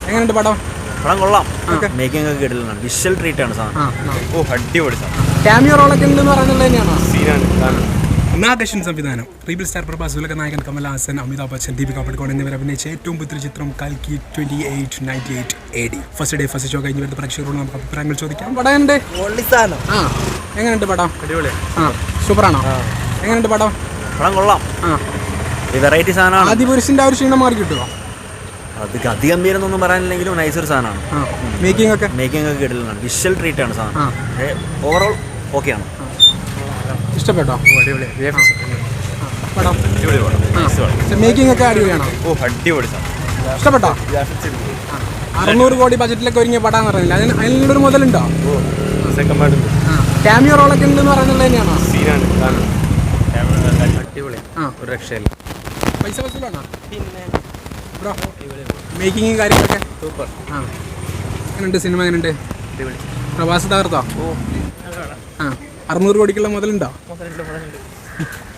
എങ്ങനെയുണ്ട് പടം? പടം കൊള്ളാം. മേക്കിംഗ് ഒക്കെ കിട്ടില്ല. വിഷ്വൽ ട്രീറ്റ് ആണ് സാധനം. അടിപൊളി സാധനം. ക്യാമിയോ റോളൊക്കെ ഉണ്ടെന്ന് പറയുന്നത് തന്നെയാണോ? സീനാണ്. നാഗേഷൻ സംവിധാനം, റീബിൾ സ്റ്റാർ പ്രഭാസ്, ഉലക നായകൻ കമൽഹാസൻ, അമിതാഭ് ബച്ചൻ, ദീപിക പടുക്കോൺ എന്നിവർ അഭിനയിച്ച ഏറ്റവും പുതിയ ചിത്രം കൽക്കി 2898 AD. First day first show കഴിഞ്ഞ് വരുന്ന പ്രേക്ഷകരോട് നമുക്ക് അഭിപ്രായങ്ങൾ ചോദിക്കാം. പടം എങ്ങനെയുണ്ട് പടം? അടിപൊളി. സൂപ്പറാണോ? എങ്ങനെയുണ്ട് പടം? പടം കൊള്ളാം. വെറൈറ്റി സാധനമാണ്. ആദിപുരുഷിന്റെ ആ ഒരു ക്ഷീണം മാറി കിട്ടുമോ? അത് അധികം ഒന്നും പറയാനില്ലെങ്കിലും നൈസൊരു സാധനമാണ്. മേക്കിംഗ് ഒക്കെ കിട്ടില്ല. വിഷ്വൽ ട്രീറ്റ് ആണ് സാധനം. ഓവറോൾ ഓക്കെയാണ്. ഇഷ്ടപ്പെട്ടോ? അടിപൊളി. പടം അടിപൊളി പടം. മേക്കിംഗ് ഒക്കെ അടിപൊളിയാണോ? അടിപൊളി സാധനം. ഇഷ്ടപ്പെട്ടോ? 600 കോടി ബജറ്റിലൊക്കെ ഒരുങ്ങിയ പടാന്ന് പറഞ്ഞില്ല, അതിനൊരു മുതലുണ്ടോ? ക്യാമിയോ റോളൊക്കെ ഉണ്ടെന്ന് പറയുന്നത് തന്നെയാണോ? സീനാണ്. അടിപൊളി. ഒരു രക്ഷയില്ല. പൈസ വസൂലാണോ? പിന്നെ ബ്രോ, മേക്കിങ്ങും കാര്യങ്ങളൊക്കെ സൂപ്പർ. എങ്ങനെയുണ്ട് സിനിമ? എങ്ങനെയുണ്ട്? അടിപൊളി. പ്രവാസി തകർത്തോ? 600 കോടിക്കുള്ള മുതലുണ്ടോ?